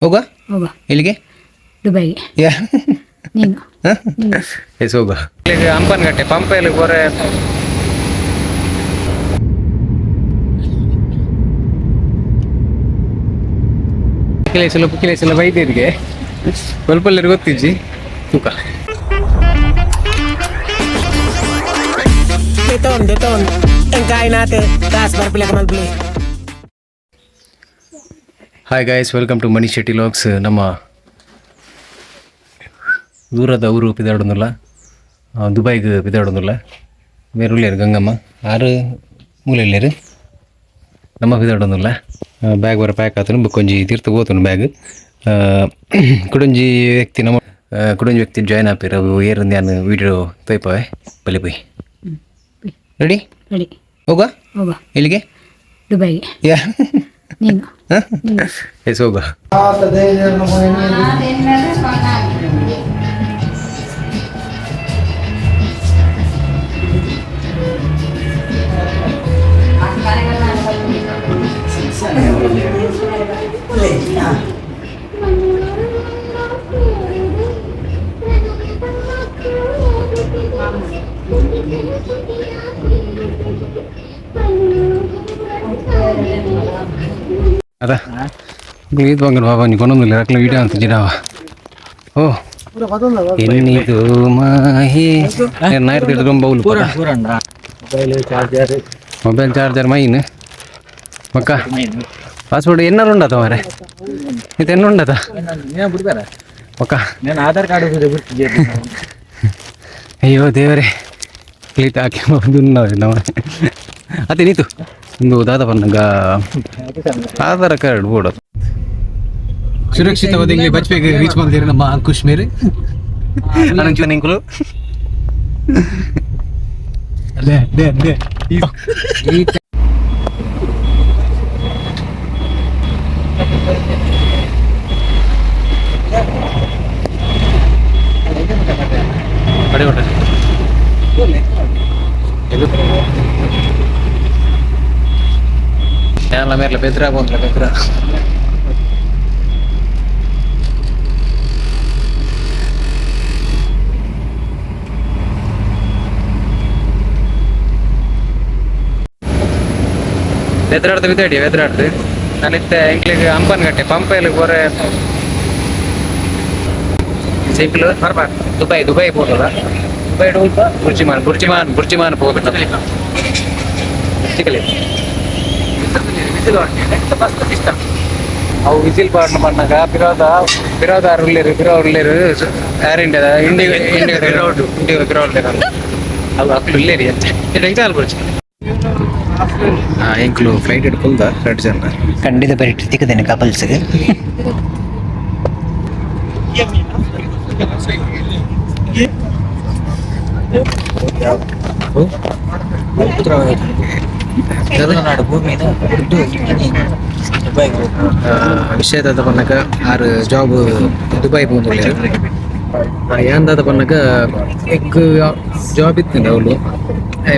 ಹೋಗ ಹೋಗ ಎಲ್ಲಿಗೆ? ದುಬೈಗೆ. ಯಾ ನೀನು ಎಸ್ ಹೋಗ ಇಲ್ಲಿಗೆ ಹಂಪನಗಟ್ಟೆ ಪಂಪೆಯಲ್ಲಿ ಬರೇ ಕಿಲೇಸಲ ವೈದ್ಯರಿಗೆ ಸ್ವಲ್ಪ ಗೊತ್ತಿಜ್ಜಿ ತೂಕ ಹಾಯ್ ಗಾಯ್ಸ್, ವೆಲ್ಕಮ್ ಟು ಮನಿಶ್ಶೆಟ್ಟಿವ್ಲಾಗ್ಸ್. ನಮ್ಮ ದೂರದ ಊರು ಪಿದಾಡೋದಿಲ್ಲ, ದುಬೈಗೆ ಪಿದಾಡೋದಿಲ್ಲ. ಬೇರೆ ಉಳ್ಳೇರು ಗಂಗಮ್ಮ ಆರು ಮೂಲೆಯಲ್ಲೇರು ನಮ್ಮ ಪಿದಾಡೋದಿಲ್ಲ. ಬ್ಯಾಗ್ ಬರ ಪ್ಯಾಕ್ ಆತನು ಬುಕ್ಕೊಂಜಿ ತೀರ್ಥ ಹೋತನು ಬ್ಯಾಗ್ ಕುಡಂಜಿ ವ್ಯಕ್ತಿ ನಮ್ಮ ಕುಡಂಜಿ ವ್ಯಕ್ತಿ ಜಾಯ್ನ್ ಆಪಿರ ಅವು ಏರು ನಾನು ವೀಡಿಯೋ ತೋಯ್ಪವೆ ಬಲಿ ಪೋಯ್ ರೆಡಿ ರೆಡಿ ಹೋಗ ಹೋಗ ಎಲ್ಲಿಗೆ? ದುಬೈಗೆ. ಯಾ ನೀನು ಎಸ್ ಹೋಗ ಅದ ಇದು ಬಂಗನ್ ಬಾಬಾ ನೀ ಕೊನೊಂದಿಲ್ಲ ಅಕ್ಲ ವೀಡಿಯೋ ಅಂತ ಜಿರಾವ ಓ ಎನ್ನಿದು ಮಾಹಿ ನಾಯ್ತು ತುಂಬ ಉಲ್ಲು ಮೊಬೈಲ್ ಚಾರ್ಜರ್ ಮೈನ್ ಮಕ್ಕ ಪಾಸ್ಪೋರ್ಟ್ ಎನ್ನಾರು ಉಂಡತ ಮಾರೆ ಇದು ಎನ್ನ ಉಂಡತ ಮಕ್ಕ ಆಧಾರ್ ಕಾರ್ಡ್ ಅಯ್ಯೋ ದೇವರೇ ಕ್ಲೀಟ್ ಹಾಕಿ ನಾವು ಅದೇ ನೀತು ಒಂದು ದಾದ ಬನ್ನಗ ಆಧಾರ್ ಕಾರ್ಡ್ ಬೋರ್ಡ್ ಸುರಕ್ಷಿತವಾದ ಇಂಗ್ಲಿ ಬಚ್ಬೇಕು ರೀಚ್ ಮಾಡ್ತೀರಿ ನಮ್ಮ ಅಂಕುಶ್ ಮೇರೆ ಅನಂಚು ನಿಂಕುಲು ಅಲ್ಲೇ ಅಲ್ಲೇ ಅಲ್ಲೇ ಬಡಿ ಹೊಟ್ಟೆ ಎಲ್ಲ ಮೇಲೆ ಬೆದ್ರ ಬಂದ್ಲ ಬೆದ್ರ ಬೆದ್ರಾಡ್ದು ಬಿದ್ದಾಡಿ ಬೆದ್ರಾಡ್ದು ನಾನಿತ್ತೆ ಎಂಕ್ಲಿಗೆ ಹಂಪನಗಟ್ಟೆ ಪಂಪೆಯಲ್ಲಿ ಬರೇ ಸೈಕಲ್ ದುಬೈ ಹೋಗಲ್ಲ ದುಬೈ ಹೋಗ್ತಾ ಬುರ್ಜಿಮಾನ್ ಹೋಗ್ಬೇಕು ಚಿಕ್ಕಲಿ ಅವು ವಿಸಿಲ್ ಪಾಡ್ನ ಮಣ್ಣಾಗ ಬಿರೋದ ಉಳ್ಳೇರು ಏರ್ ಇಂಡಿಯಾ ಅವು ಅಕ್ಕಳು ಇಲ್ಲೇರಿ ಅಂತ ಎಕ್ಸಾಲ್ ಬುರ್ಜಿ ಎಂಕ್ಲು ಫ್ಲೈಟ್ ಇಟ್ಕೊಳ್ದ 2 ಜನ ಖಂಡಿತ ಬರೀ ತಿಕ್ಕದೇನೆ ಕಪಲ್ಸ್ಗೆ ವಿಷಯದ ಪನ್ನಕ ಆರು ಜಾಬ್ ದುಬೈ ಬಂದು ಯಾಂದಾದ ಪನ್ನಕ ಎಗ್ ಜಾಬ್ ಇತ್ತು ಅವಳು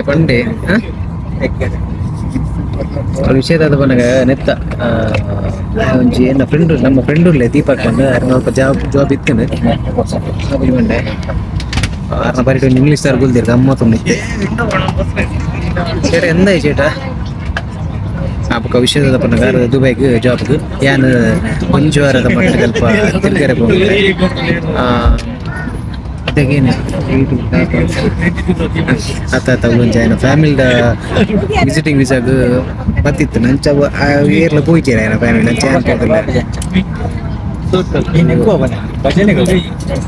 ಪಂಡೆ ವಿಷಯದ ಪನ್ನಗ ನೆತ್ತ ಒಂಜಿ ಏನ ಫ್ರೆಂಡ್ ನಮ್ಮ ಫ್ರೆಂಡ್ ಉಳ್ಳೆ ದೀಪಕ್ ಬಂದು ಸ್ವಲ್ಪ ಜಾಬ್ ಇತ್ತು ಮಂಡೆ ಆರ್ನ ಬರೀ ಇಂಗ್ಲೀಷ್ ಸಾರ್ ಗುಲ್ದಿರ್ ಗಮ್ಮತ್ತೊಂದಿತ್ತೆ ചേട്ടാ എന്തായി ചേട്ടാ ಅಪ್ಪ ವಿಷಯದ ಪನ್ನಗಾರ ದುಬೈಗೆ ಜಾಬ್ಗೆ ಯಾನು ಒಂದು ವಾರದ ಮಟ್ಟ ಸ್ವಲ್ಪ ತಿರ್ಗಾರೆ ಹೋಗಿದ್ದೆ ಅದೇನು ಅತ್ತ ಒಂಚ ಏನು ಫ್ಯಾಮಿಲಿದ ವಿಸಿಟಿಂಗ್ ವಿಸಾಗ ಬತ್ತಿತ್ತು ನಂಚ ಏರ್ಲ ಪೋಯ್ತೀರ ಏನೋ ಫ್ಯಾಮಿಲಿ ನಂಚ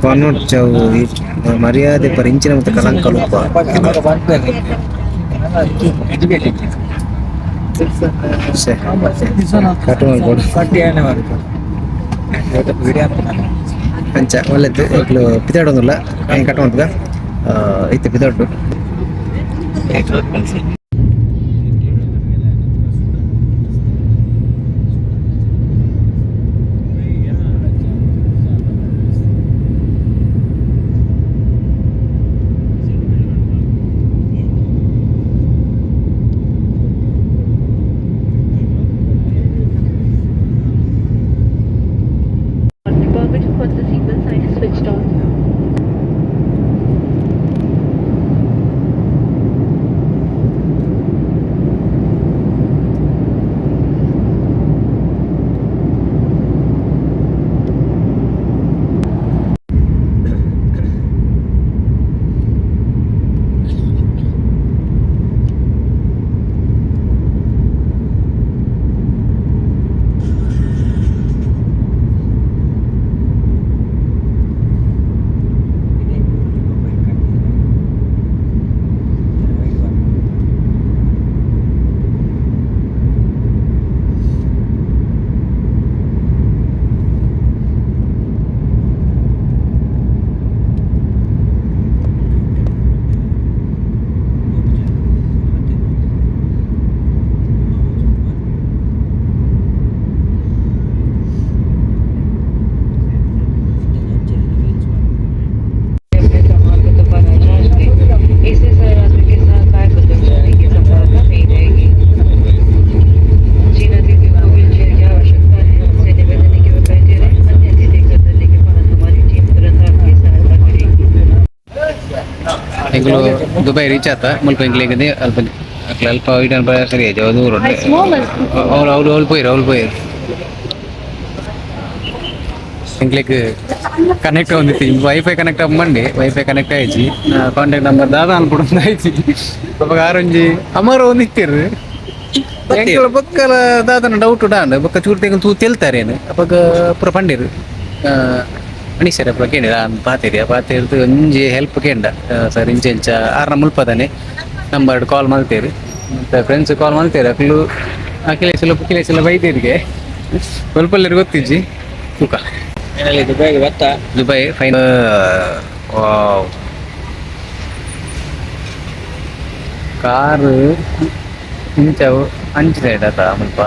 ಪನ್ನೊಚ್ಚವು ಮರ್ಯಾದೆ ಪರಿಂಚಿನ ಮತ್ತು ಕಳಂಕಲು ಅಂಚ ಒಳ್ಳೆದು ಇಟ್ಲು ಪಿದಾಡೋದಿಲ್ಲ ಕಟ್ ಮಾಡ್ತದ ಐತೆ ಪಿದಾಡು ಎಂಕ್ಲು ದುಬೈ ರೀಚ್ ಆತ ಮುಲ್ಪ ಎಂಕ್ಲೆಗದೆ ಅಲ್ಪ ಅಕ್ಲ ಅಲ್ಪ ಇಡನ್ ಸರಿ ಆಯ್ತು ಅದು ದೂರ ಅವ್ರು ಪೋಯ್ರು ಎಂಕ್ಲೆಗ್ ಕನೆಕ್ಟ್ ಒಂದಿತ್ತು ವೈಫೈ ಕನೆಕ್ಟ್ ಮಂಡಿ ವೈಫೈ ಕನೆಕ್ಟ್ ಆಯ್ಚಿ ಕಾಂಟ್ಯಾಕ್ಟ್ ನಂಬರ್ ದಾದ ಅನ್ಬಿಟ್ಟು ಆಯ್ಚಿ ಅವಾಗ ಆರೊಂಜಿ ಅಮರ ಒಂದಿತ್ತಿರು ಎಂಕ್ಲ ಬೊಕ್ಕಲ ದಾದನ ಡೌಟ್ ಡಾಂಡ್ ಬೊಕ್ಕ ಚೂರು ತೆಂಗಲ್ ತೂ ತೆಲ್ತಾರೇನು ಅವಾಗ ಪೂರ ಪಂಡಿರು ಮನೀಶರ ಪೂರ ಕೇಳಿದ ಪಾತೇರಿದು ಒಂಜಿ ಹೆಲ್ಪ್ ಕೇಂಡ ಸರ್ ಇಂಚ ಆರ್ನ ಮುಲ್ಪದಾನೆ ನಂಬರ್ ಕಾಲ್ ಮಾಡ್ತೇರು ಮತ್ತು ಫ್ರೆಂಡ್ಸ್ ಕಾಲ್ ಮಾಡ್ತೇರು ಅಕ್ಲು ಕಿಲೇಸಲ ಬೈತೇರಿಗೆ ಸ್ವಲ್ಪಲ್ಲರಿಗೆ ಗೊತ್ತಿಜ್ಜಿ ತೂಕ ದುಬೈಗೆ ಬತ್ತಾ ದುಬೈ ಫೈನ್ ಕಾರು ಇಂಚವು ಅಂಚು ಸೈಡ್ ಆತ ಮುಲ್ಪ